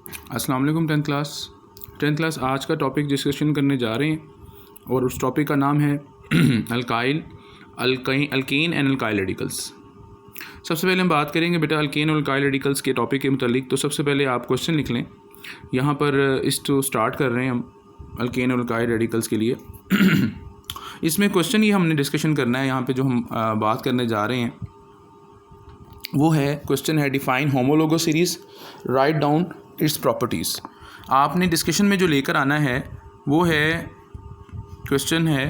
अस्सलाम वालेकुम tenth class आज का टॉपिक डिस्कशन करने जा रहे हैं और उस टॉपिक का नाम है अल्केन एंड अल्काइल रेडिकल्स। सबसे पहले हम बात करेंगे बेटा अल्केन और अल्काइल रेडिकल्स के टॉपिक के मुतालिक। तो सबसे पहले आप क्वेश्चन लिख लें। यहाँ पर स्टार्ट कर रहे हैं हम अल्केन और अल्काइल रेडिकल्स के लिए। इसमें क्वेश्चन ये हमने डिस्कशन करना है। यहाँ पे जो हम बात करने जा रहे हैं वो है, क्वेश्चन है define homologous series, write down it's properties. आपने डिस्कशन में जो लेकर आना है वो है, क्वेश्चन है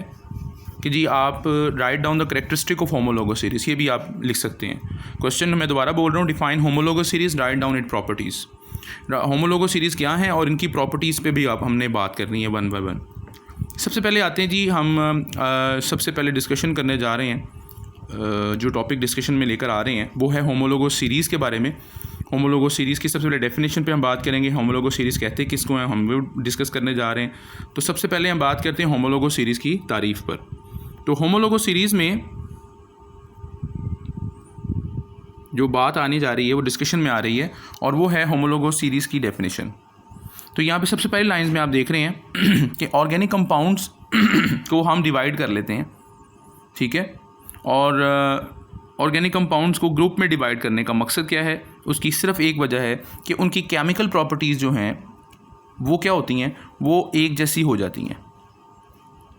कि जी आप write down the characteristic of homologous series, ये भी आप लिख सकते हैं। क्वेश्चन मैं दोबारा बोल रहा हूँ, define homologous series, write down it properties. Homologous series क्या है और इनकी प्रॉपर्टीज़ पे भी हमने बात करनी है वन बाय वन। सबसे पहले आते हैं जी, हम सबसे पहले डिस्कशन करने जा रहे हैं, जो टॉपिक डिस्कशन में लेकर आ रहे हैं वो है होमोलोगस सीरीज़ के बारे में। होमोलोगस सीरीज़ की सबसे पहले डेफिनेशन पे हम बात करेंगे। होमोलोगस सीरीज़ कहते हैं किसको हैं, हम वो डिस्कस करने जा रहे हैं। तो सबसे पहले हम बात करते हैं होमोलोगस सीरीज़ की तारीफ़ पर। तो होमोलोगस सीरीज़ में जो बात आने जा रही है वो डिस्कशन में आ रही है और वो है होमोलोगस सीरीज़ की डेफिनेशन। तो यहाँ पे सबसे पहले लाइंस में आप देख रहे हैं कि ऑर्गेनिक कंपाउंड्स को हम डिवाइड कर लेते हैं, ठीक है। और ऑर्गेनिक कंपाउंड्स को ग्रुप में डिवाइड करने का मकसद क्या है, उसकी सिर्फ एक वजह है कि उनकी केमिकल प्रॉपर्टीज़ जो हैं वो क्या होती हैं, वो एक जैसी हो जाती हैं,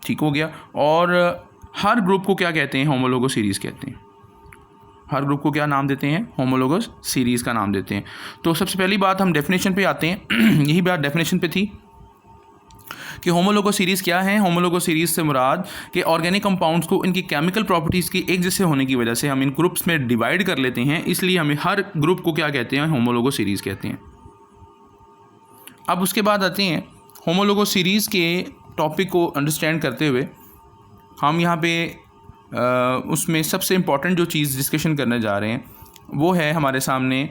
ठीक हो गया। और हर ग्रुप को क्या कहते हैं, होमोलोगस सीरीज़ कहते हैं। हर ग्रुप को क्या नाम देते हैं, होमोलोगस सीरीज़ का नाम देते हैं। तो सबसे पहली बात हम डेफिनेशन पे आते हैं। यही बात डेफिनेशन पे थी कि होमोलोगस सीरीज़ क्या है। होमोलोगस सीरीज़ से मुराद कि ऑर्गेनिक कंपाउंड्स को इनकी केमिकल प्रॉपर्टीज़ की एक जैसे होने की वजह से हम इन ग्रुप्स में डिवाइड कर लेते हैं, इसलिए हमें हर ग्रुप को क्या कहते हैं, होमोलोगस सीरीज़ कहते हैं। अब उसके बाद आते हैं होमोलोगस सीरीज़ के टॉपिक को अंडरस्टैंड करते हुए हम यहाँ पे उसमें सबसे इम्पॉर्टेंट जो चीज़ डिस्कशन करने जा रहे हैं वो है हमारे सामने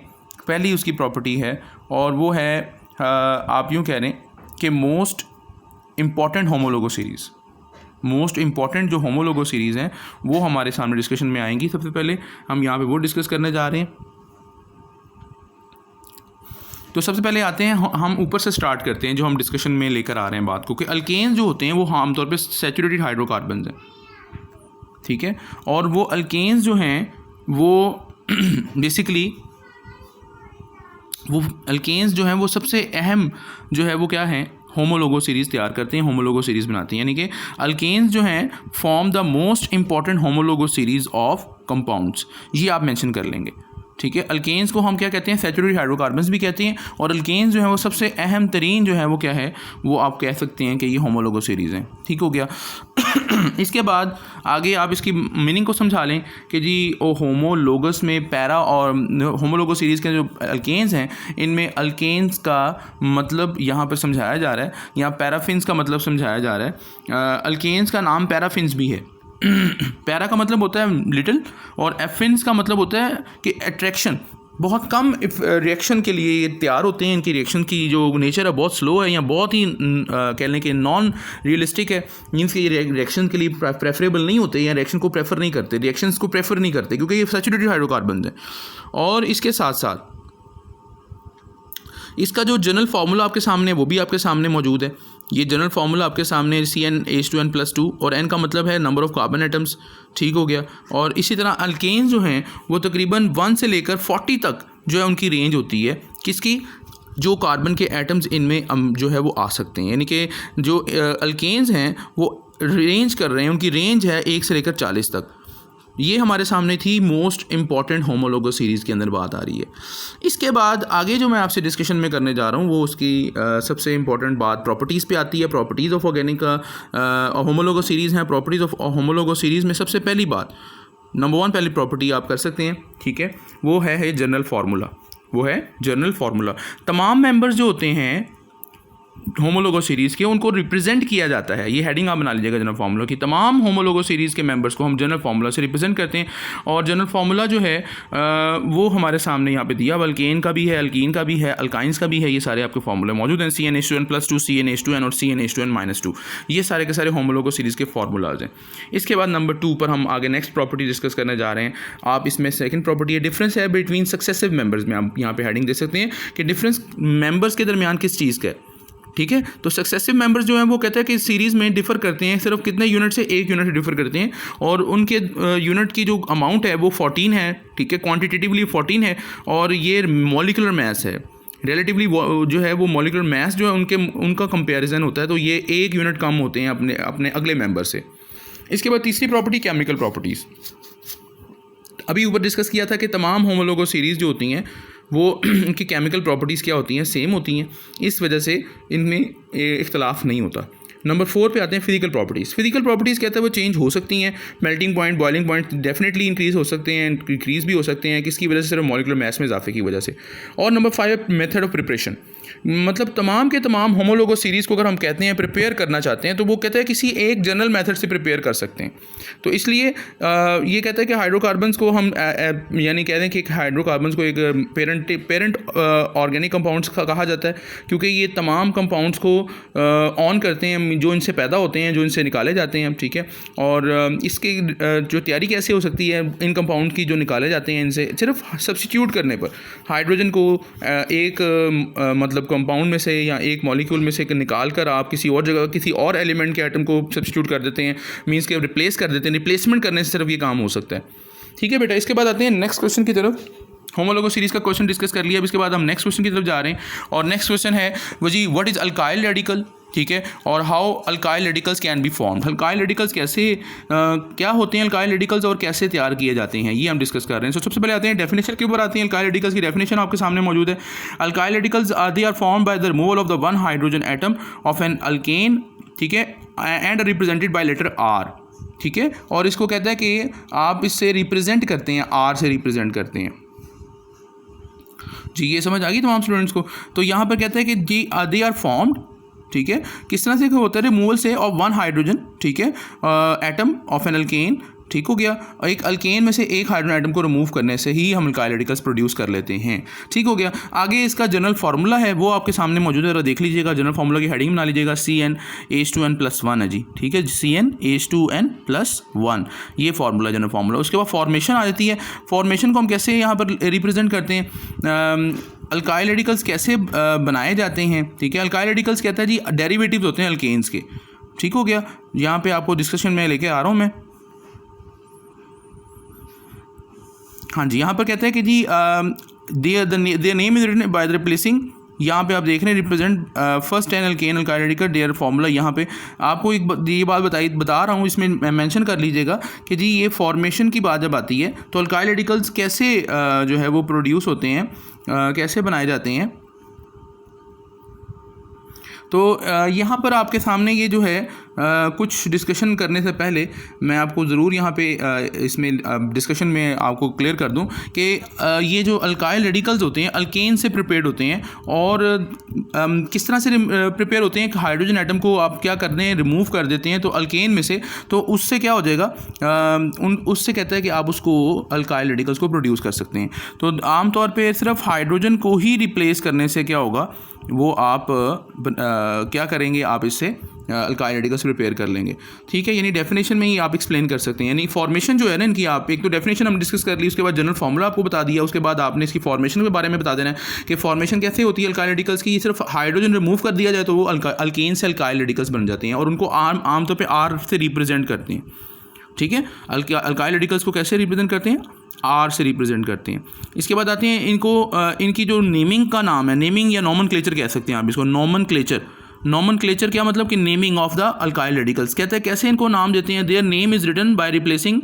पहली उसकी प्रॉपर्टी है, और वो है आप यूँ कह रहे हैं कि most important homologous series. Most important जो होमोलोगस सीरीज़ हैं वो हमारे सामने डिस्कशन में आएंगी। सबसे पहले हम यहाँ पे वो डिस्कस करने जा रहे हैं। तो सबसे पहले आते हैं, हम ऊपर से स्टार्ट करते हैं जो हम डिस्कशन में लेकर आ रहे हैं बात को, कि अल्केन्स जो होते हैं वो आमतौर पे सैचुरेटेड हाइड्रोकार्बन्स हैं, ठीक है। और वो अल्केन्स जो हैं वो बेसिकली वो अल्केन्स जो हैं वो सबसे अहम जो है वो क्या है, होमोलोगस सीरीज़ तैयार करते हैं, होमोलोगस सीरीज़ बनाते हैं। यानी कि अल्केन्स जो हैं form the most important homologous series of compounds, ये आप मेंशन कर लेंगे, ठीक है। अल्केन्स को हम क्या कहते हैं, सैचुरेटेड हाइड्रोकार्बन्स भी कहते हैं। और अल्केन्स जो है वो सबसे अहम तरीन जो है वो क्या है, वो आप कह सकते हैं कि ये होमोलोगस सीरीज़ हैं, ठीक हो गया। इसके बाद आगे आप इसकी मीनिंग को समझा लें कि जी ओ होमोलोगस में पैरा और होमोलोगस सीरीज़ के जो अल्केन्स हैं इनमें अल्केन्स का मतलब यहाँ पर समझाया जा रहा है, यहाँ पैराफिन्स का मतलब समझाया जा रहा है। अल्केन्स का नाम पैराफिन्स भी है। पैरा का मतलब होता है लिटिल और एफिन्स का मतलब होता है कि अट्रैक्शन। बहुत कम रिएक्शन के लिए ये तैयार होते हैं। इनकी रिएक्शन की जो नेचर है बहुत स्लो है या बहुत ही कह लें कि नॉन रियलिस्टिक है। मीन्स कि ये रिएक्शन के लिए प्रेफरेबल नहीं होते या रिएक्शन को प्रेफर नहीं करते, रिएक्शंस को प्रेफर नहीं करते क्योंकि ये सैचुरेटेड हाइड्रोकार्बन है। और इसके साथ साथ इसका जो जनरल फार्मूला आपके सामने वो भी आपके सामने मौजूद है। ये जनरल फार्मूला आपके सामने CnH2n+2 और n का मतलब है नंबर ऑफ़ कार्बन एटम्स, ठीक हो गया। और इसी तरह अल्केन्स जो हैं वो तकरीबन 1 से लेकर 40 तक जो है उनकी रेंज होती है, किसकी, जो कार्बन के एटम्स इनमें जो है वो आ सकते हैं। यानी कि जो अल्केन्स हैं वो रेंज कर रहे हैं, उनकी रेंज है 1 से लेकर 40 तक। ये हमारे सामने थी मोस्ट इम्पॉर्टेंट होमोलोगस सीरीज़ के अंदर बात आ रही है। इसके बाद आगे जो मैं आपसे डिस्कशन में करने जा रहा हूँ वो उसकी सबसे इम्पॉर्टेंट बात प्रॉपर्टीज़ पे आती है। Properties of organic homologous series हैं। प्रॉपर्टीज़ ऑफ होमोलोगस सीरीज़ में सबसे पहली बात, नंबर 1 पहली प्रॉपर्टी आप कर सकते हैं, ठीक है, वो है जनरल फार्मूला। वो है जनरल फार्मूला। तमाम मेंबर्स जो होते हैं होमोलोगो सीरीज़ के उनको रिप्रेजेंट किया जाता है। ये हेडिंग आप बना लीजिएगा जनरल फार्मूला की, तमाम होमोलोगो सीरीज़ के मेंबर्स को हम जनरल फार्मूला से रिप्रेजेंट करते हैं। और जनरल फार्मूला जो है वो हमारे सामने यहाँ पे दिया, अल्केन का भी है, अल्कीन का भी है, अल्काइंस का भी है, ये सारे आपके फार्मूले मौजूद हैं। CnH2n+2, CnH2n और CnH2n-2, ये सारे के सारे होमोलोगो सीरीज़ के फार्मूलाज हैं। इसके बाद नंबर 2 पर हम आगे नेक्स्ट प्रॉपर्टी डिस्कस करने जा रहे हैं। आप इसमें सेकंड प्रॉपर्टी है डिफरेंस है बिटवीन सक्सेसिव मेंबर्स में, आप यहाँ पे हेडिंग दे सकते हैं कि डिफरेंस मेंबर्स के दरमियान किस चीज़ का है। ठीक है, तो सक्सेसिव मेंबर्स जो हैं वो कहते हैं कि सीरीज़ में डिफ़र करते हैं सिर्फ कितने यूनिट से, 1 यूनिट से डिफ़र करते हैं, और उनके यूनिट की जो अमाउंट है वो 14 है। ठीक है, क्वांटिटेटिवली 14 है, और ये मॉलिकुलर मास है। रिलेटिवली जो है वो मॉलिकुलर मास जो है उनका कंपैरिजन होता है, तो ये 1 यूनिट कम होते हैं अपने अगले मेंबर से। इसके बाद तीसरी प्रॉपर्टी केमिकल प्रॉपर्टीज़। अभी ऊपर डिस्कस किया था कि तमाम होमोलोगो सीरीज़ जो होती हैं वो उनकी केमिकल प्रॉपर्टीज़ क्या होती हैं, सेम होती हैं, इस वजह से इनमें इख्तलाफ नहीं होता। नंबर 4 पे आते हैं फिजिकल प्रॉपर्टीज़। फिजिकल प्रॉपर्टीज़ कहते हैं वो चेंज हो सकती हैं, melting point, boiling point definitely increase हो सकते हैं, इंक्रीज़ भी हो सकते हैं, किसकी वजह से, सिर्फ मॉलिकुलर मास में इजाफे की वजह से। और नंबर 5 मेथड ऑफ प्रिपरेशन, मतलब तमाम के तमाम होमोलोगो सीरीज़ को अगर हम कहते हैं प्रिपेयर करना चाहते हैं तो वो कहते हैं किसी एक जनरल मेथड से प्रिपेयर कर सकते हैं। तो इसलिए ये कहता है कि हाइड्रोकार्बन्स को हम यानी कहते हैं कि हाइड्रोकार्बन्स को एक पेरेंट ऑर्गेनिक कंपाउंड्स कहा जाता है, क्योंकि ये तमाम कंपाउंड्स को ऑन करते हैं जो इनसे पैदा होते हैं, जो इनसे निकाले जाते हैं। ठीक है, और इसकी जो तैयारी कैसे हो सकती है इन कंपाउंड की जो निकाले जाते हैं इनसे, सिर्फ सब्स्टिट्यूट करने पर हाइड्रोजन को एक मतलब कंपाउंड में से या एक मॉलिक्यूल में से निकाल कर आप किसी और जगह किसी और एलिमेंट के एटम को सब्स्टिट्यूट कर देते हैं, मींस के रिप्लेस कर देते हैं। रिप्लेसमेंट करने से सिर्फ ये काम हो सकता है। ठीक है बेटा, इसके बाद आते हैं नेक्स्ट क्वेश्चन की तरफ। होमोलोगो सीरीज़ का क्वेश्चन डिस्कस कर लिया, अब इसके बाद हम नेक्स्ट क्वेश्चन की तरफ जा रहे हैं, और नेक्स्ट क्वेश्चन है वो जी व्हाट इज़ अल्काइल रेडिकल। ठीक है, और how alkyl radicals can be formed, alkyl radicals कैसे क्या होते हैं अल्काइल रेडिकल्स और कैसे तैयार किए जाते हैं, ये हम डिस्कस कर रहे हैं। तो सबसे पहले आते हैं डेफिनेशन के ऊपर आते हैं। अल्काइल रेडिकल्स की डेफिनेशन आपके सामने मौजूद है। Alkyl radicals they are formed by the removal of the 1 hydrogen atom of an alkane, ठीक है, and represented by letter R. ठीक है, और इसको कहता है कि आप इससे रिप्रेजेंट करते हैं, आर से रिप्रेजेंट करते हैं। जी, ये समझ आ गई तमाम स्टूडेंट्स को। तो यहाँ पर कहता है कि दे आर फॉर्म्ड, ठीक है, किस तरह से होता है, रिमूवल से ऑफ 1 हाइड्रोजन, ठीक है, एटम ऑफ एन अल्केन, ठीक हो गया, एक अल्केन में से एक हाइड्रोजन एटम को रिमूव करने से ही हम अल्काइल रेडिकल्स प्रोड्यूस कर लेते हैं। ठीक हो गया। आगे इसका जनरल फार्मूला है वो आपके सामने मौजूद है, देख लीजिएगा। जनरल फार्मूला की हेडिंग बना लीजिएगा, CnH2n+1 है जी। ठीक है, CnH2n+1 ये फार्मूला, जनरल फार्मूला। उसके बाद फॉर्मेशन आ जाती है। फॉर्मेशन को हम कैसे यहाँ पर रिप्रेजेंट करते हैं, अल्काइल रेडिकल्स कैसे बनाए जाते हैं। ठीक है, अल्काइल रेडिकल्स कहता है जी डेरिवेटिव्स होते हैं अल्केन्स के। ठीक हो गया, यहाँ पे आपको डिस्कशन में लेके आ रहा हूँ मैं। हाँ जी, यहाँ पर कहते हैं कि जी their name is written by the replacing, यहाँ पे आप देख रहे हैं represent first 10 alkane alkyl radical their formula. यहाँ पे आपको ये बात बता रहा हूँ, इसमें मेंशन कर लीजिएगा कि जी ये फॉर्मेशन की बात जब आती है तो अल्काइल रेडिकल्स कैसे जो है वो प्रोड्यूस होते हैं, कैसे बनाए जाते हैं। तो यहाँ पर आपके सामने ये जो है कुछ डिस्कशन करने से पहले मैं आपको ज़रूर यहाँ पे इसमें डिस्कशन में आपको क्लियर कर दूँ कि ये जो अल्काइल रेडिकल्स होते हैं अल्केन से प्रिपेयर्ड होते हैं, और किस तरह से प्रिपेयर होते हैं। हाइड्रोजन एटम को आप क्या करते हैं, रिमूव कर देते हैं तो अल्केन में से, तो उससे क्या हो जाएगा, उससे कहता है कि आप उसको अल्काइल रेडिकल्स को प्रोड्यूस कर सकते हैं। तो आमतौर पर सिर्फ हाइड्रोजन को ही रिप्लेस करने से क्या होगा, वो आप क्या करेंगे, आप इससे अल्काइल रेडिकल्स प्रिपेयर कर लेंगे। ठीक है, यानी डेफिनेशन में ही आप एक्सप्लेन कर सकते हैं। यानी फॉर्मेशन जो है ना इनकी, आप एक तो डेफिनेशन हम डिस्कस कर ली, उसके बाद जनरल फार्मूला आपको बता दिया, उसके बाद आपने इसकी फॉर्मेशन के बारे में बता देना है कि फॉर्मेशन कैसे होती है अल्काइल रेडिकल्स की। ये सिर्फ हाइड्रोजन रिमूव कर दिया जाए तो वो अल्केन से अल्काइल रेडिकल्स बन जाते हैं, और उनको आमतौर पर आर से रिप्रेजेंट करते हैं। ठीक है, अल्काइल रेडिकल्स को कैसे रिप्रेजेंट करते हैं, आर से रिप्रेजेंट करते हैं। इसके बाद आते हैं इनको इनकी जो नेमिंग का नाम है, नेमिंग या नॉमनक्लेचर कह सकते हैं आप इसको, नॉमनक्लेचर। नॉमनक्लेचर क्या मतलब कि naming of the alkyl radicals. कहते हैं कैसे इनको नाम देते हैं, their name is written by replacing,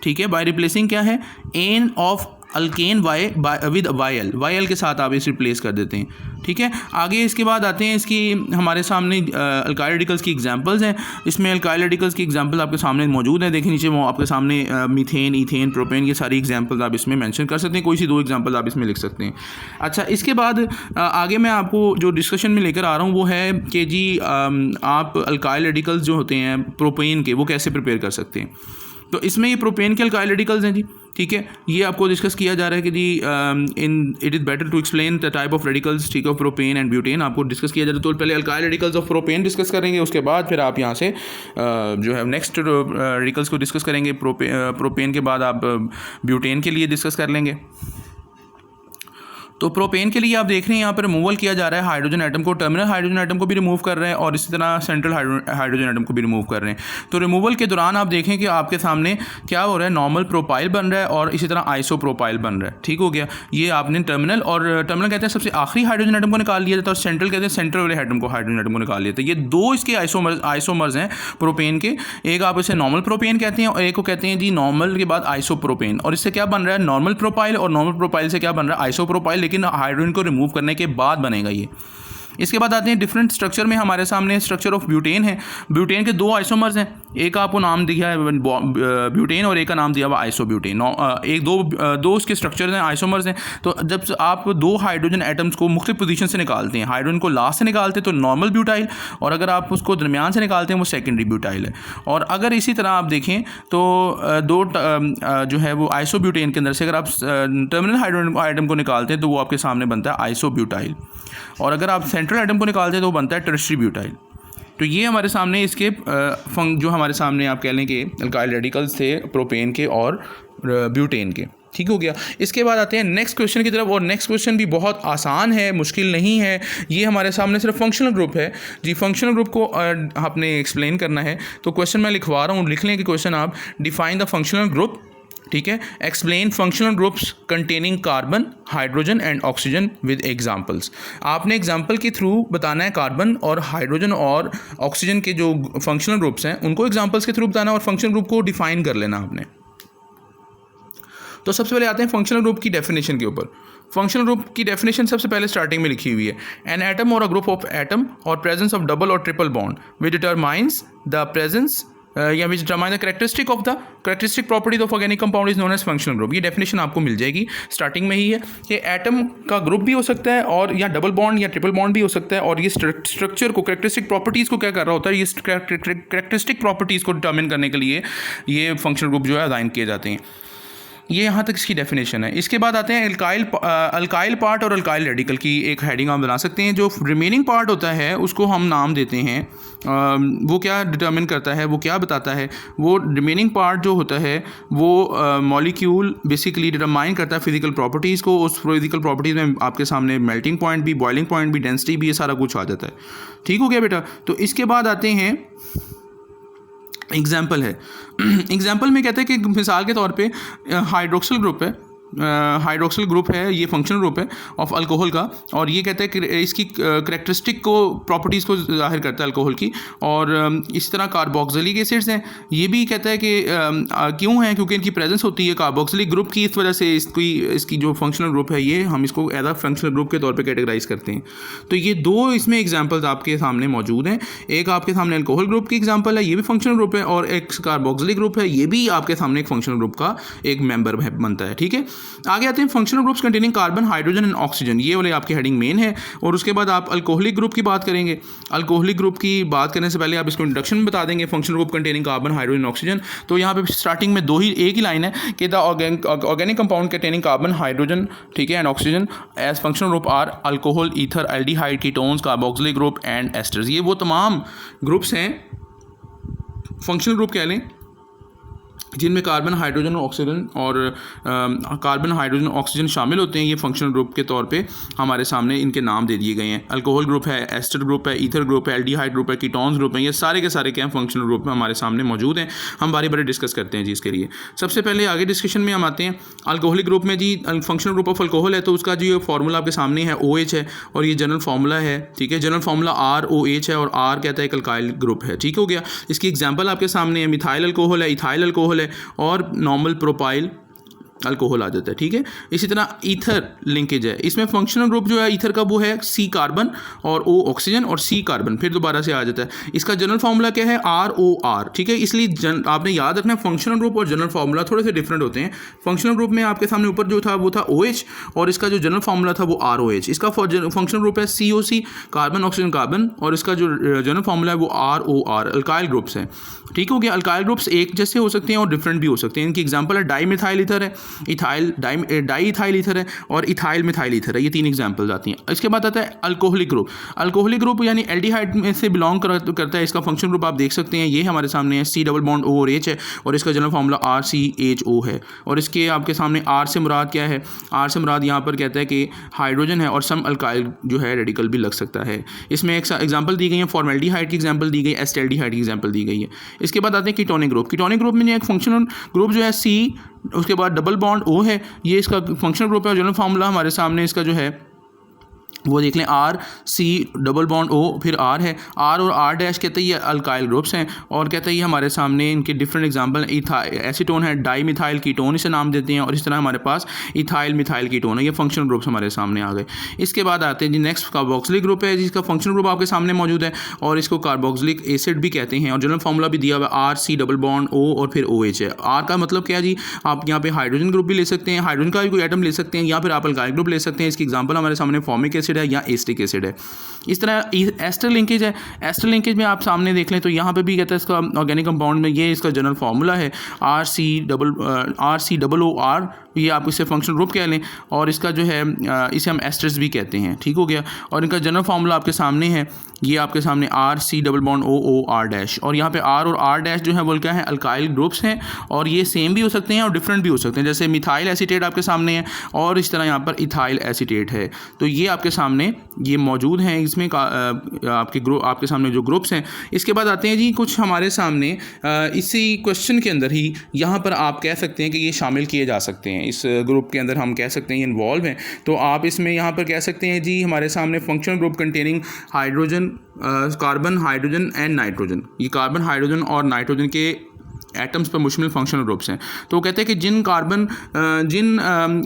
ठीक है, बाय रिप्लेसिंग क्या है, ane of alkane with Y L के साथ आप इसे रिप्लेस कर देते हैं, ठीक है। आगे इसके बाद आते हैं इसकी हमारे सामने अल्काइल रेडिकल्स की एग्जांपल्स हैं। इसमें अल्काइल रेडिकल्स की एग्जांपल आपके सामने मौजूद है, देखिए नीचे वो आपके सामने मीथेन, ईथेन, प्रोपेन, ये सारी एग्जांपल्स आप इसमें मेंशन कर सकते हैं, कोई सी 2 एग्जांपल आप इसमें लिख सकते हैं। अच्छा, इसके बाद आगे मैं आपको जो डिस्कशन में लेकर आ रहा हूँ वो है कि जी आप अल्काइल रेडिकल्स जो होते हैं प्रोपेन के, वो कैसे प्रिपेयर कर सकते हैं। तो इसमें ये प्रोपेन के अल्काइल रेडिकल्स हैं जी, ठीक है। ये आपको डिस्कस किया जा रहा है कि जी it is better to explain the type of radicals, ठीक है, प्रोपेन एंड ब्यूटेन आपको डिस्कस किया जा रहा है। तो पहले alkyl radicals of propane discuss करेंगे, उसके बाद फिर आप यहाँ से जो है नेक्स्ट रेडिकल्स को डिस्कस करेंगे। प्रोपेन के बाद आप ब्यूटेन के लिए डिस्कस कर लेंगे। तो प्रोपेन के लिए आप देख रहे हैं यहाँ पर रिमूवल किया जा रहा है हाइड्रोजन एटम को, टर्मिनल हाइड्रोजन एटम को भी रिमूव कर रहे हैं और इसी तरह सेंट्रल हाइड्रोजन एटम को भी रिमूव कर रहे हैं। तो रिमूवल के दौरान आप देखें कि आपके सामने क्या हो रहा है, नॉर्मल प्रोपाइल बन रहा है और इसी तरह आइसो प्रोपाइल बन रहा है, ठीक हो गया। ये आपने टर्मिनल, और टर्मिनल कहते हैं सबसे आखिरी हाइड्रोजन एटम को निकाल लिया जाता है, और सेंट्रल कहते हैं सेंट्रल वाले हाइड्रोजन एटम को निकाल लिया जाता है। ये 2 इसके आइसोमर्स हैं प्रोपेन के, एक आप इसे नॉर्मल प्रोपेन कहते हैं और एक को कहते हैं जी नॉर्मल के बाद आइसो प्रोपेन। और इससे क्या बन रहा है, नॉर्मल प्रोपाइल, और नॉर्मल प्रोपाइल से क्या बन रहा है, आइसो प्रोपाइल, लेकिन हाइड्रोजन को रिमूव करने के बाद बनेगा ये। इसके बाद आते हैं डिफरेंट स्ट्रक्चर में, हमारे सामने स्ट्रक्चर ऑफ ब्यूटेन है। ब्यूटेन के 2 आइसोमर्स हैं, एक आपको नाम दिया है ब्यूटेन और एक का नाम दिया हुआ आइसोब्यूटेन। एक दो उसके स्ट्रक्चर हैं, आइसोमर्स हैं। तो जब आप 2 हाइड्रोजन एटम्स को मुख्तलिफ पोजीशन से निकालते हैं, हाइड्रोजन को लास्ट से निकालते हैं तो नॉर्मल ब्यूटाइल, और अगर आप उसको दरमियान से निकालते हैं वो सेकेंडरी ब्यूटाइल है। और अगर इसी तरह आप देखें तो 2 जो है वो आइसोब्यूटेन के अंदर से अगर आप टर्मिनल हाइड्रोजन एटम को निकालते हैं तो वो आपके सामने बनता है आइसोब्यूटाइल, और अगर आप सेंट्रल एटम को निकालते हैं तो वो बनता है टर्शियरी ब्यूटाइल। तो ये हमारे सामने इसके जो हमारे सामने आप कह लें कि अल्काइल रेडिकल्स थे प्रोपेन के और ब्यूटेन के, ठीक हो गया। इसके बाद आते हैं नेक्स्ट क्वेश्चन की तरफ, और नेक्स्ट क्वेश्चन भी बहुत आसान है, मुश्किल नहीं है। ये हमारे सामने सिर्फ फंक्शनल ग्रुप है जी, फंक्शनल ग्रुप को आपने एक्सप्लेन करना है। तो क्वेश्चन मैं लिखवा रहा हूँ, लिख लें कि क्वेश्चन आप डिफाइन द फंक्शनल ग्रुप, ठीक है, explain functional groups containing carbon, hydrogen and oxygen with examples. आपने एग्जांपल के थ्रू बताना है कार्बन और हाइड्रोजन और ऑक्सीजन के जो फंक्शनल ग्रुप्स हैं उनको एग्जांपल्स के थ्रू बताना और फंक्शनल ग्रुप को डिफाइन कर लेना आपने। तो सबसे पहले आते हैं फंक्शनल ग्रुप की डेफिनेशन के ऊपर। फंक्शनल ग्रुप की डेफिनेशन सबसे पहले स्टार्टिंग में लिखी हुई है, an atom or a group of atom or presence of double or triple bond which determines the presence या which determine the characteristic properties of organic compound is known as functional group. ये definition आपको मिल जाएगी starting में ही है कि atom का group भी हो सकता है और या डबल बॉन्ड या ट्रिपल बॉन्ड भी हो सकता है, और ये स्ट्रक्चर को, करेक्टरिस्टिक प्रॉपर्टीज़ को क्या कर रहा होता है, ये करेक्टरिस्टिक प्रॉपर्टीज़ को डिटर्मिन करने के लिए ये फंक्शनल ग्रुप जो है असाइन किए जाते हैं। ये यहाँ तक इसकी डेफिनेशन है। इसके बाद आते हैं अल्काइल पार्ट और अल्काइल रेडिकल की एक हेडिंग आप बना सकते हैं। जो रिमेनिंग पार्ट होता है उसको हम नाम देते हैं, वो क्या डिटर्मिन करता है, वो क्या बताता है, वो रिमेनिंग पार्ट जो होता है वो मॉलिक्यूल बेसिकली डिटरमाइन करता है फिजिकल प्रॉपर्टीज़ को। उस फिजिकल प्रॉपर्टीज़ में आपके सामने मेल्टिंग पॉइंट भी, बॉइलिंग पॉइंट भी, डेंसिटी भी, ये सारा कुछ आ जाता है, ठीक हो गया बेटा। तो इसके बाद आते हैं एग्जाम्पल है। एग्जाम्पल में कहते हैं कि मिसाल के तौर पे हाइड्रोक्सिल ग्रुप है, हाइड्रोक्सिल ग्रुप है, ये फंक्शनल ग्रुप है ऑफ अल्कोहल का, और ये कहता है कि इसकी करेक्टरिस्टिक को, प्रॉपर्टीज़ को जाहिर करता है अल्कोहल की। और इस तरह कार्बोक्सिलिक एसिड्स हैं, ये भी कहता है कि क्यों है, क्योंकि इनकी प्रेजेंस होती है कार्बोक्सिलिक ग्रुप की, इस वजह से इसकी जो फंक्शनल ग्रुप है ये हम इसको एज अ फंक्शनल ग्रुप के तौर पे कैटेगराइज करते हैं। तो ये 2 इसमें एग्जांपल्स आपके सामने मौजूद हैं। एक आपके सामने अल्कोहल ग्रुप की एग्जांपल है, ये भी फंक्शनल ग्रुप है, और एक कार्बोक्सिलिक ग्रुप है, ये भी आपके सामने एक फंक्शनल ग्रुप का एक मेंबर बनता है, ठीक है। आगे आते हैं functional groups containing carbon, hydrogen and oxygen, ये वाले आपकी हेडिंग मेन है। और उसके बाद आप अल्कोहलिक ग्रुप की बात करेंगे। अल्कोहलिक ग्रुप की बात करने से पहले आप इसको इंट्रोडक्शन में बता देंगे, functional group containing carbon, hydrogen, एक तो यहाँ पे स्टार्टिंग में एक ही लाइन है कि the organic compound containing carbon, hydrogen, ठीक है, and oxygen as functional group are alcohol, ether, aldehyde, ketones, carboxylic group and esters. ये वो तमाम ग्रुप्स हैं, फंक्शनल ग्रुप कह लें, जिनमें कार्बन, हाइड्रोजन और ऑक्सीजन और कार्बन, हाइड्रोजन, ऑक्सीजन शामिल होते हैं। ये फंक्शनल ग्रुप के तौर पे हमारे सामने इनके नाम दे दिए गए हैं। अल्कोहल ग्रुप है, एस्टर ग्रुप है, ईथर ग्रुप है, एल्डिहाइड ग्रुप है, कीटोन्स ग्रुप है, ये सारे के सारे क्या हैं, फंक्शनल ग्रुप में हमारे सामने मौजूद हैं। हम बारी बारी डिस्कस करते हैं जी इसके लिए। सबसे पहले आगे डिस्कशन में हम आते हैं अल्कोहलिक ग्रुप में जी। फंक्शनल ग्रुप ऑफ अल्कोहल है तो उसका जो फार्मूला आपके सामने है OH है, और ये जनरल फार्मूला है, ठीक है, जनरल फार्मूला ROH है, और R कहता है एक अल्काइल ग्रुप है, ठीक हो गया। इसकी एग्जाम्पल आपके सामने है, मिथाइल अल्कोहल है, इथाइल अल्कोहल है, और नॉर्मल प्रोपाइल, अल्कोहल आ जाता है, ठीक है। इसी तरह ईथर लिंकेज है, इसमें फंक्शनल ग्रुप जो है ईथर का वो है C कार्बन और O ऑक्सीजन और C कार्बन, फिर दोबारा से आ जाता है। इसका जनरल फार्मूला क्या है, ROR, ठीक है। इसलिए आपने याद रखना फंक्शनल ग्रुप और जनरल फार्मूला थोड़े से डिफरेंट होते हैं। फंक्शनल ग्रुप में आपके सामने ऊपर जो था वो था OH और इसका जो जनरल फार्मूला था वो ROH। इसका फंक्शनल ग्रुप है COC कार्बन ऑक्सीजन कार्बन और इसका जो जनरल फार्मूला है वो ROR, अल्काइल ग्रुप्स हैं, ठीक हो गया। अल्काइल ग्रुप्स एक जैसे हो सकते हैं और डिफरेंट भी हो सकते हैं। इनकी एग्जांपल है डाई मिथाइल ईथर है, डाई इथाइल ईथर है और इथाइल मिथाइल ईथर है, ये 3 एग्जांपल्स आती हैं। इसके बाद आता है अल्कोहलिक ग्रुप। अल्कोहलिक ग्रुप यानी एल्डिहाइड में से बिलोंग करता है। इसका फंक्शन ग्रुप आप देख सकते हैं, ये हमारे सामने है C डबल बॉन्ड O और H है और इसका जनरल फार्मूला RCHO है। और इसके आपके सामने R से मुराद क्या है, R से मुराद यहाँ पर कहता है कि हाइड्रोजन है और सम अल्काइल जो है रेडिकल भी लग सकता है। इसमें एक एग्जाम्पल दी गई है, फॉर्मेल्डिहाइड की एग्जाम्पल दी गई है, एस्टेल्डिहाइड की एग्जाम्पल दी गई है। इसके बाद आते हैं कीटोनिक ग्रुप। कीटोनिक ग्रुप में एक फंक्शनल ग्रुप जो है C, उसके बाद डबल बॉन्ड O है, ये इसका फंक्शनल ग्रुप है और जनरल फार्मूला हमारे सामने इसका जो है वो देख लें, RC डबल बॉन्ड O फिर R है। R और R डैश कहते हैं ये अल्काइल ग्रुप्स हैं और कहते हैं ये हमारे सामने इनके डिफरेंट एग्जांपल एसीटोन है, डाई मिथाइल कीटोन इसे नाम देते हैं और इस तरह हमारे पास इथाइल मिथाइल कीटोन है। ये फंक्शनल ग्रुप्स हमारे सामने आ गए। इसके बाद आते हैं जी नेक्स्ट कार्बोक्सिलिक ग्रुप है, जिसका फंक्शनल ग्रुप आपके सामने मौजूद है और इसको कार्बोक्सिलिक एसिड भी कहते हैं और जनरल फार्मूला भी दिया हुआ है RC डबल बॉन्ड O और फिर OH है। R का मतलब क्या जी, आप यहाँ पे हाइड्रोजन ग्रुप भी ले सकते हैं, हाइड्रोजन का भी कोई एटम ले सकते हैं या फिर आप अल्काइल ग्रुप ले सकते हैं। इसकी एग्जाम्पल हमारे सामने फॉर्मिक एसिड है या एस्टिक एसिड है। इस तरह एस्टर लिंकेज है। एस्टर लिंकेज में आप सामने देख लें तो यहाँ पे भी कहता है इसका ऑर्गेनिक कंपाउंड में ये इसका जनरल फार्मूला है RCOOR, ये आप इसे फंक्शनल ग्रुप कह लें और इसका जो है इसे हम एस्टर्स भी कहते हैं, ठीक हो गया। और इनका जनरल फार्मूला आपके सामने है, ये आपके सामने RC double bond OOR dash और यहाँ पे R और R डैश जो है वो क्या है, अल्काइल ग्रुप्स हैं और ये सेम भी हो सकते हैं और डिफरेंट भी हो सकते हैं। जैसे मिथाइल एसीटेट आपके सामने है और इस तरह यहाँ पर इथाइल एसीटेट है, तो ये आपके सामने ये मौजूद हैं इसमें आपके सामने जो ग्रुप्स हैं। इसके बाद आते हैं जी कुछ हमारे सामने इसी क्वेश्चन के अंदर ही यहाँ पर आप कह सकते हैं कि ये शामिल किए जा सकते हैं, इस ग्रुप के अंदर हम कह सकते हैं ये इन्वॉल्व हैं। तो आप इसमें यहाँ पर कह सकते हैं जी हमारे सामने functional group containing hydrogen, carbon, hydrogen and nitrogen, ये कार्बन, हाइड्रोजन और नाइट्रोजन के एटम्स पर मुश्तमिल फंक्शनल ग्रुप्स हैं। तो कहते हैं कि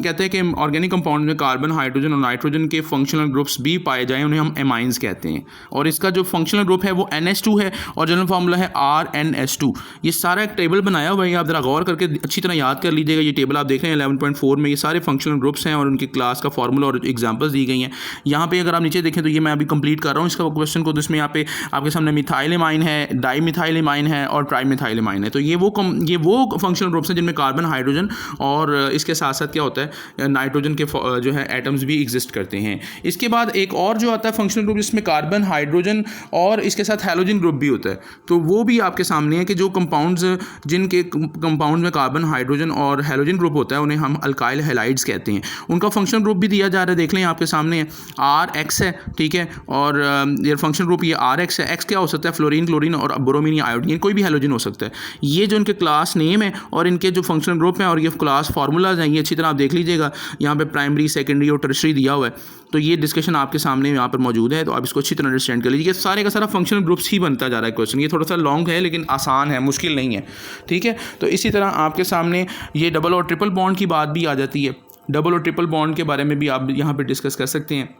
कहते हैं कि ऑर्गेनिक कंपाउंड में कार्बन, हाइड्रोजन और नाइट्रोजन के फंक्शनल ग्रुप्स भी पाए जाएं, उन्हें हम एमाइंस कहते हैं। और इसका जो फंक्शनल ग्रुप है वो NH2 है और जनरल फार्मूला है RNH2। ये सारा एक टेबल बनाया हुआ है, आप ज़रा गौर करके अच्छी तरह याद कर लीजिएगा। ये टेबल आप देख रहे हैं 11.4 में, ये सारे फंक्शनल ग्रुप्स हैं और उनकी क्लास का फार्मूला और एग्जाम्पल्स दी गई हैं। यहाँ पे अगर आप नीचे देखें तो ये मैं अभी कंप्लीट कर रहा हूँ इसका क्वेश्चन को, तो इसमें यहाँ पे आपके सामने मिथाइल एमाइन है, डाई मिथाइल एमाइन है और ट्राई मिथाइल एमाइन है। तो ये वो फंक्शनल ग्रुप्स हैं जिनमें कार्बन, हाइड्रोजन और इसके साथ साथ क्या होता है, नाइट्रोजन के जो है एटम्स भी एग्जिस्ट करते हैं। इसके बाद एक और जो आता है फंक्शनल ग्रुप जिसमें कार्बन, हाइड्रोजन और इसके साथ हैलोजन ग्रुप भी होता है। तो वो भी आपके सामने है कि जो कंपाउंड्स, जिनके कंपाउंड में कार्बन, हाइड्रोजन और हैलोजन ग्रुप होता है, उन्हें हम अल्काइल हैलाइड्स कहते हैं। उनका फंक्शनल ग्रुप भी दिया जा रहा है, देख लें आपके सामने RX है, ठीक है। और ये फंक्शनल ग्रुप ये RX है। X क्या हो सकता है, फ्लोरीन, क्लोरीन और ब्रोमीन या आयोडीन, कोई भी हैलोजन हो सकता है। ये जो इनके क्लास नेम है और इनके जो फंक्शनल ग्रुप हैं और ये क्लास फार्मूलाज हैं, ये अच्छी तरह आप देख लीजिएगा। यहाँ पे प्राइमरी, सेकेंडरी और टर्शरी दिया हुआ है, तो ये डिस्कशन आपके सामने यहाँ पर मौजूद है, तो आप इसको अच्छी तरह अंडरस्टैंड कर लीजिए। सारे का सारा फंक्शनल ग्रुप्स ही बनता जा रहा है क्वेश्चन। ये थोड़ा सा लॉन्ग है लेकिन आसान है, मुश्किल नहीं है, ठीक है। तो इसी तरह आपके सामने ये डबल और ट्रिपल बॉन्ड की बात भी आ जाती है। डबल और ट्रिपल बॉन्ड के बारे में भी आप यहाँ पर डिस्कस कर सकते हैं।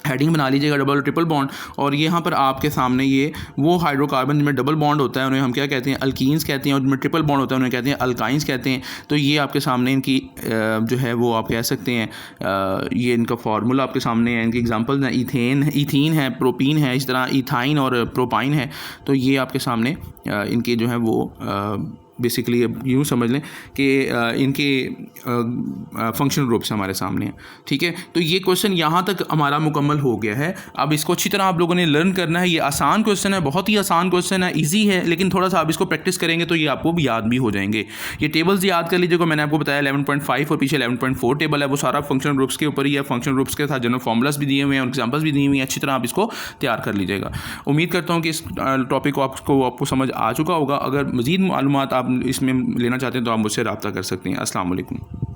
हेडिंग बना लीजिएगा डबल और ट्रिपल बॉन्ड, और यहाँ पर आपके सामने ये वो हाइड्रोकार्बन जिनमें डबल बॉन्ड होता है उन्हें हम क्या कहते हैं, अल्कीन्स कहते हैं, और जिनमें ट्रिपल बॉन्ड होता है उन्हें कहते हैं अल्काइंस कहते हैं। तो ये आपके सामने इनकी जो है वो आप कह सकते हैं, ये इनका फार्मूला आपके सामने है, इनके एग्जांपल्स हैं, इथीन है, प्रोपीन है, इस तरह इथाइन और प्रोपाइन है। तो ये आपके सामने इनके जो है वो बेसिकली यूँ समझ लें कि इनके फंक्शनल ग्रुप्स हमारे सामने हैं, ठीक है। तो ये क्वेश्चन यहाँ तक हमारा मुकम्मल हो गया है। अब इसको अच्छी तरह आप लोगों ने लर्न करना है। ये आसान क्वेश्चन है, बहुत ही आसान क्वेश्चन है, इजी है, लेकिन थोड़ा सा आप इसको प्रैक्टिस करेंगे तो ये आपको याद भी हो जाएंगे। ये टेबल्स याद कर लीजिएगा, मैंने आपको बताया 11.5 और पीछे 11.4 टेबल है, वो सारा फंक्शनल ग्रुप्स के ऊपर ही है। फंक्शनल ग्रुप्स के साथ जनरल फार्मूलास भी दिए हुए हैं और एग्जाम्पल्स भी दिए हुए हैं। अच्छी तरह आप इसको तैयार कर लीजिएगा। उम्मीद करता हूँ कि इस टॉपिक को आपको समझ आ चुका होगा। अगर मज़ीद मालूमात आप इसमें लेना चाहते हैं तो आप मुझसे रब्ता कर सकते हैं। अस्सलाम वालेकुम।